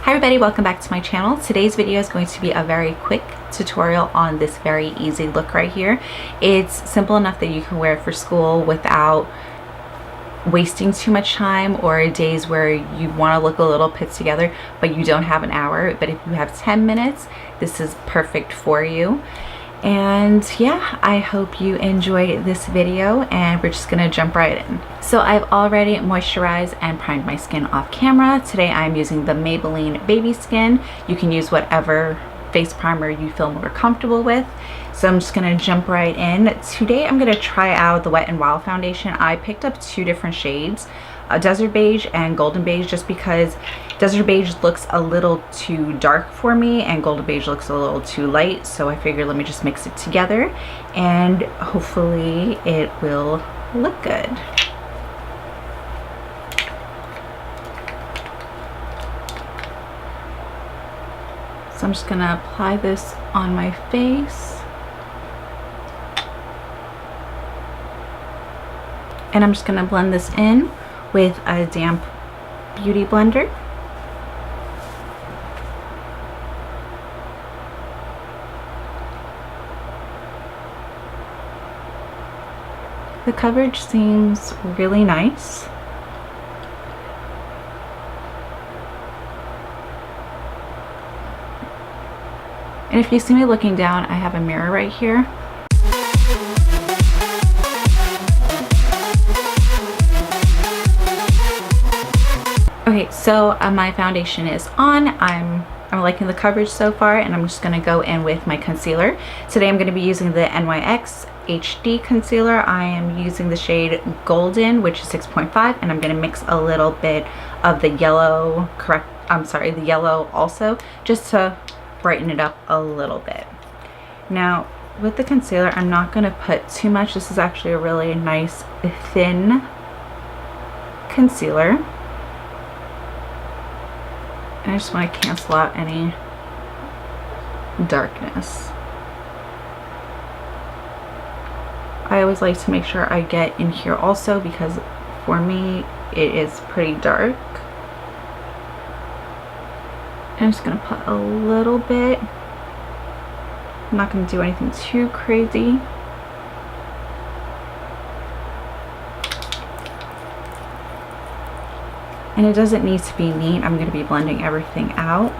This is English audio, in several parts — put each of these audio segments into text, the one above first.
Hi everybody, welcome back to my channel. Today's video is going to be a very quick tutorial on this very easy look right here. It's simple enough that you can wear it for school without wasting too much time, or days where you want to look a little put together but you don't have an hour. But if you have 10 minutes, this is perfect for you. And yeah, I hope you enjoy this video, and we're just gonna jump right in. So I've already moisturized and primed my skin off camera. Today I'm using the Maybelline Baby Skin. You can use whatever face primer you feel more comfortable with. So I'm just gonna jump right in. Today I'm gonna try out the Wet n Wild foundation. I picked up two different shades, Desert Beige and Golden Beige, just because Desert Beige looks a little too dark for me and Golden Beige looks a little too light. So I figured let me just mix it together and hopefully it will look good. So I'm just gonna apply this on my face. And I'm just gonna blend this in with a damp beauty blender. The coverage seems really nice. And if you see me looking down, I have a mirror right here. Okay, so my foundation is on. I'm liking the coverage so far, and I'm just gonna go in with my concealer. Today I'm gonna be using the NYX HD concealer. I am using the shade Golden, which is 6.5, and I'm gonna mix a little bit of the yellow, the yellow also, just to brighten it up a little bit. Now, with the concealer, I'm not gonna put too much. This is actually a really nice, thin concealer. And I just want to cancel out any darkness. I always like to make sure I get in here also, because for me it is pretty dark. I'm just going to put a little bit. I'm not going to do anything too crazy. And it doesn't need to be neat. I'm going to be blending everything out.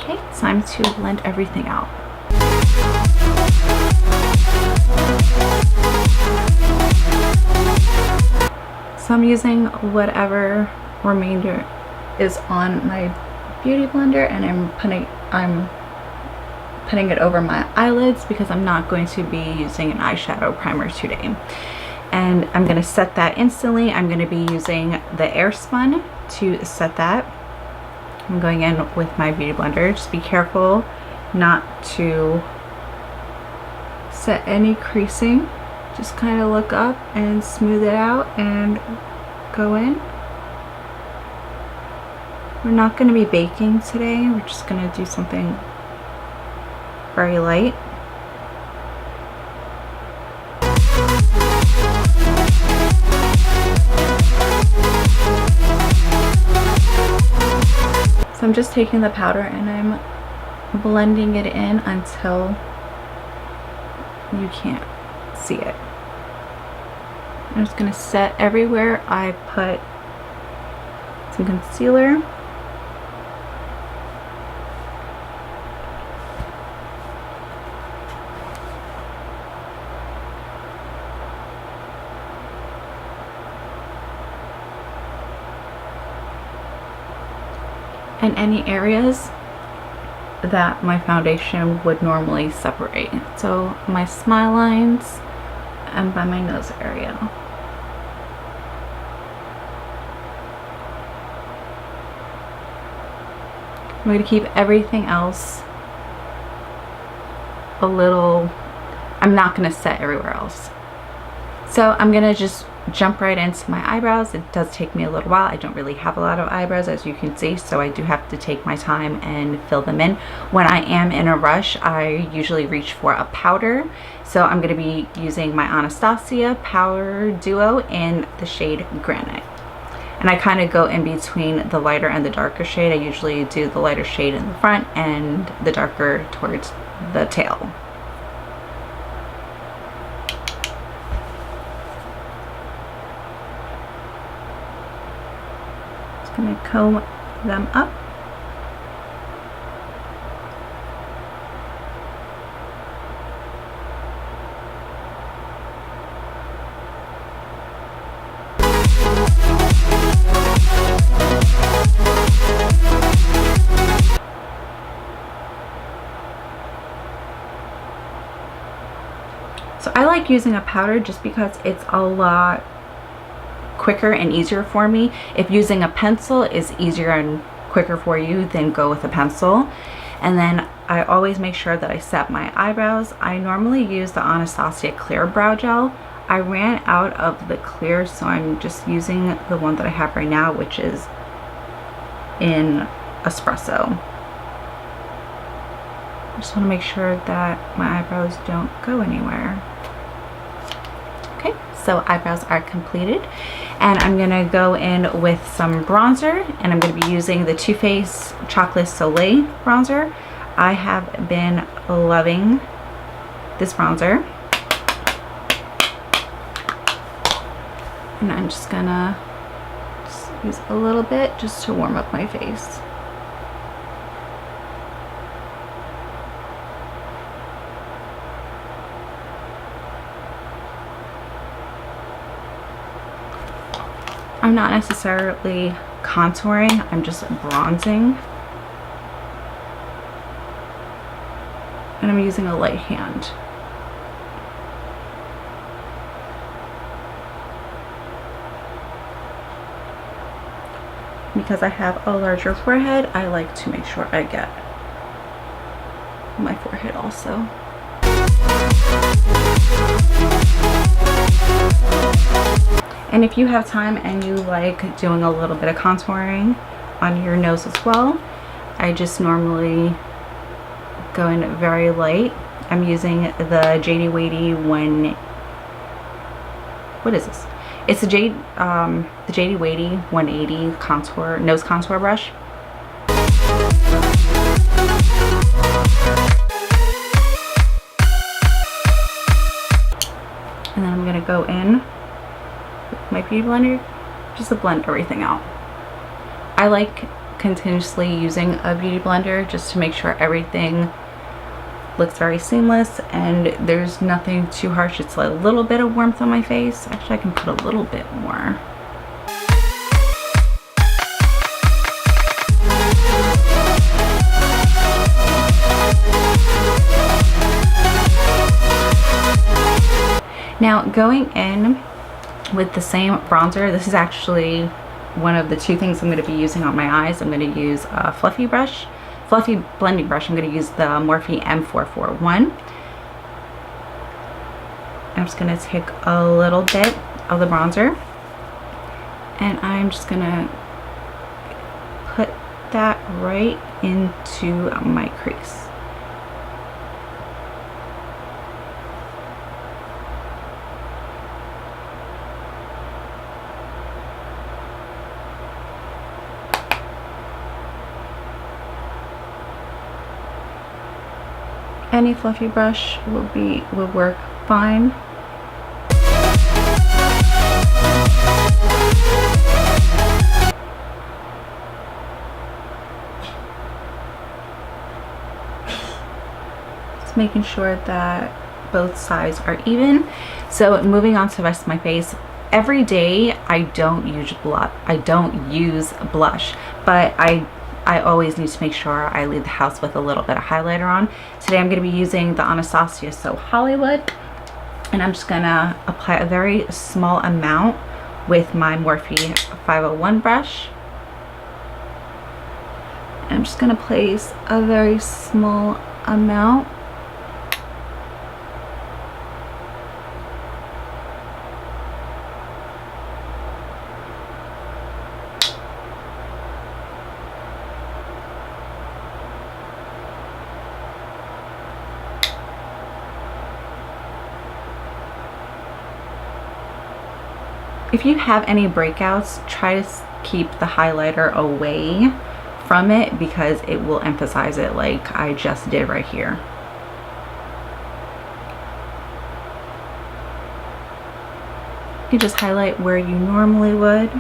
Okay, it's time to blend everything out. So I'm using whatever remainder is on my beauty blender, and I'm putting it over my eyelids because I'm not going to be using an eyeshadow primer today. And I'm going to set that instantly. I'm going to be using the Airspun to set that. I'm going in with my beauty blender. Just be careful not to set any creasing. Just kind of look up and smooth it out and go in. We're not going to be baking today. We're just going to do something very light. So I'm just taking the powder and I'm blending it in until you can't see it. I'm just going to set everywhere I put some concealer. And any areas that my foundation would normally separate. So my smile lines and by my nose area. I'm going to keep everything else a little, I'm not going to set everywhere else. So I'm going to just jump right into my eyebrows. It does take me a little while. I don't really have a lot of eyebrows, as you can see, so I do have to take my time and fill them in. When I am in a rush, I usually reach for a powder. So I'm going to be using my Anastasia Powder Duo in the shade Granite. And I kind of go in between the lighter and the darker shade. I usually do the lighter shade in the front and the darker towards the tail. Just gonna comb them up. So I like using a powder just because it's a lot quicker and easier for me. If using a pencil is easier and quicker for you, then go with a pencil. And then I always make sure that I set my eyebrows. I normally use the Anastasia Clear Brow Gel. I ran out of the clear, so I'm just using the one that I have right now, which is in Espresso. I just want to make sure that my eyebrows don't go anywhere. Okay, so eyebrows are completed, and I'm gonna go in with some bronzer, and I'm gonna be using the Too Faced Chocolate Soleil bronzer. I have been loving this bronzer, and I'm just gonna use a little bit just to warm up my face. I'm not necessarily contouring, I'm just bronzing. And I'm using a light hand. Because I have a larger forehead, I like to make sure I get my forehead also. And if you have time and you like doing a little bit of contouring on your nose as well, I just normally go in very light. I'm using the JD Weighty what is this? It's the JD Weighty 180 contour, nose contour brush. And then I'm gonna go in my beauty blender just to blend everything out. I like continuously using a beauty blender just to make sure everything looks very seamless and there's nothing too harsh. It's a little bit of warmth on my face. Actually, I can put a little bit more. Now going in with the same bronzer, this is actually one of the two things I'm going to be using on my eyes. I'm going to use a fluffy blending brush. I'm going to use the Morphe M441. I'm just going to take a little bit of the bronzer and I'm just going to put that right into my crease. Any fluffy brush will work fine. Just making sure that both sides are even. So moving on to the rest of my face. Every day I don't use blush, but I always need to make sure I leave the house with a little bit of highlighter on. Today I'm going to be using the Anastasia So Hollywood, and I'm just going to apply a very small amount with my Morphe 501 brush. I'm just going to place a very small amount If you have any breakouts, try to keep the highlighter away from it because it will emphasize it like I just did right here. You just highlight where you normally would.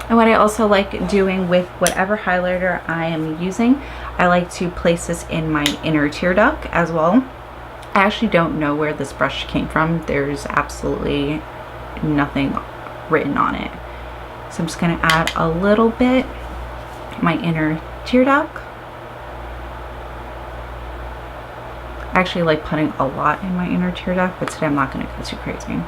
And what I also like doing with whatever highlighter I am using, I like to place this in my inner tear duct as well. I actually don't know where this brush came from. There's absolutely nothing written on it. So I'm just going to add a little bit my inner tear duct. I actually like putting a lot in my inner tear duct, but today I'm not going to go too crazy.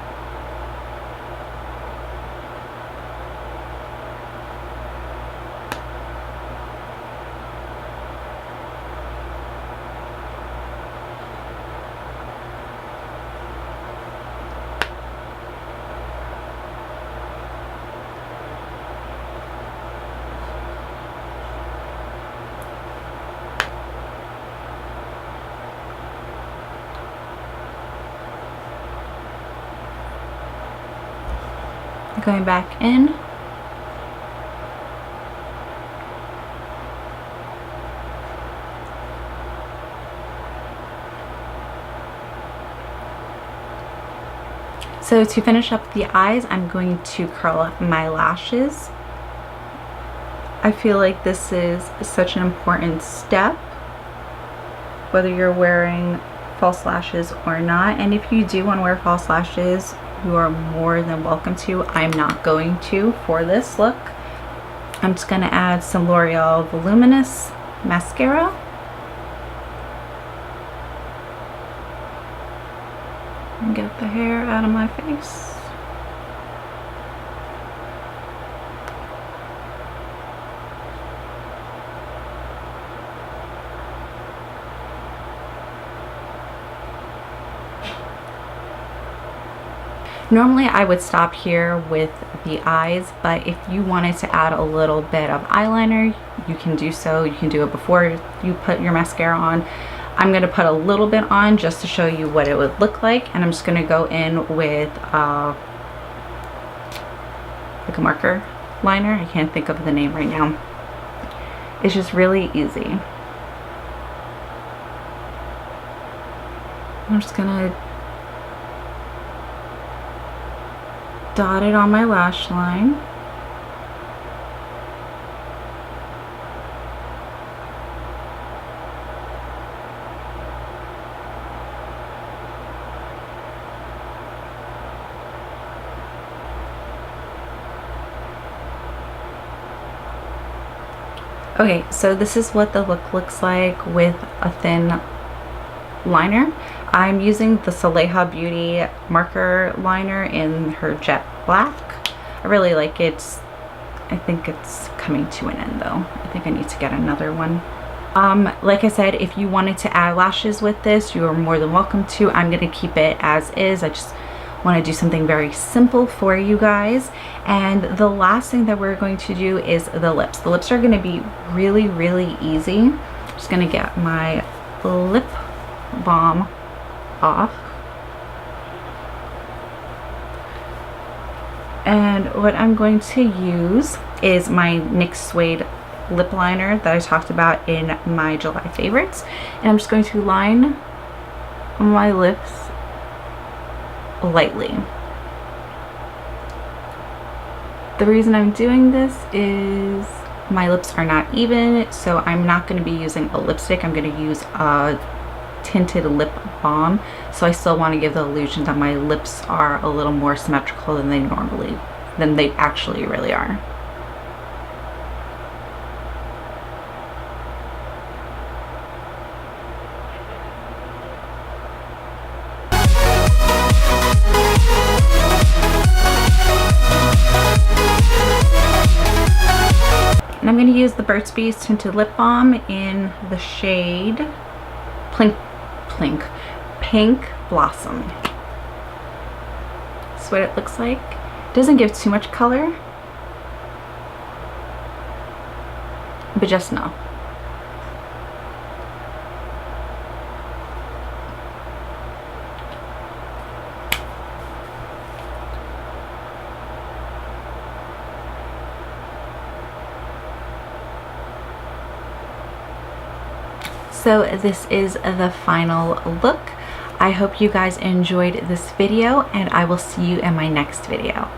Going back in. So to finish up the eyes, I'm going to curl up my lashes. I feel like this is such an important step, whether you're wearing false lashes or not. And if you do want to wear false lashes, you are more than welcome to. I'm not going to for this look. I'm just going to add some L'Oreal Voluminous mascara. And get the hair out of my face. Normally I would stop here with the eyes, but if you wanted to add a little bit of eyeliner, you can do so. You can do it before you put your mascara on. I'm going to put a little bit on just to show you what it would look like, and I'm just going to go in with like a marker liner. I can't think of the name right now. It's just really easy. I'm just going to dot it on my lash line. Okay, so this is what the look looks like with a thin liner. I'm using the Saleha Beauty marker liner in her jet black. I really like it. I think it's coming to an end though. I think I need to get another one. Like I said, if you wanted to add lashes with this, you are more than welcome to. I'm gonna keep it as is. I just want to do something very simple for you guys. And the last thing that we're going to do is the lips. The lips are going to be really, really easy. I'm just going to get my lip balm off. And what I'm going to use is my NYX Suede lip liner that I talked about in my July favorites. And I'm just going to line my lips lightly. The reason I'm doing this is my lips are not even, so I'm not going to be using a lipstick. I'm going to use a tinted lip balm, so I still want to give the illusion that my lips are a little more symmetrical than they actually really are. And I'm going to use the Burt's Bees Tinted Lip Balm in the shade Pink Blossom. That's what it looks like. Doesn't give too much color, but just know. So this is the final look. I hope you guys enjoyed this video, and I will see you in my next video.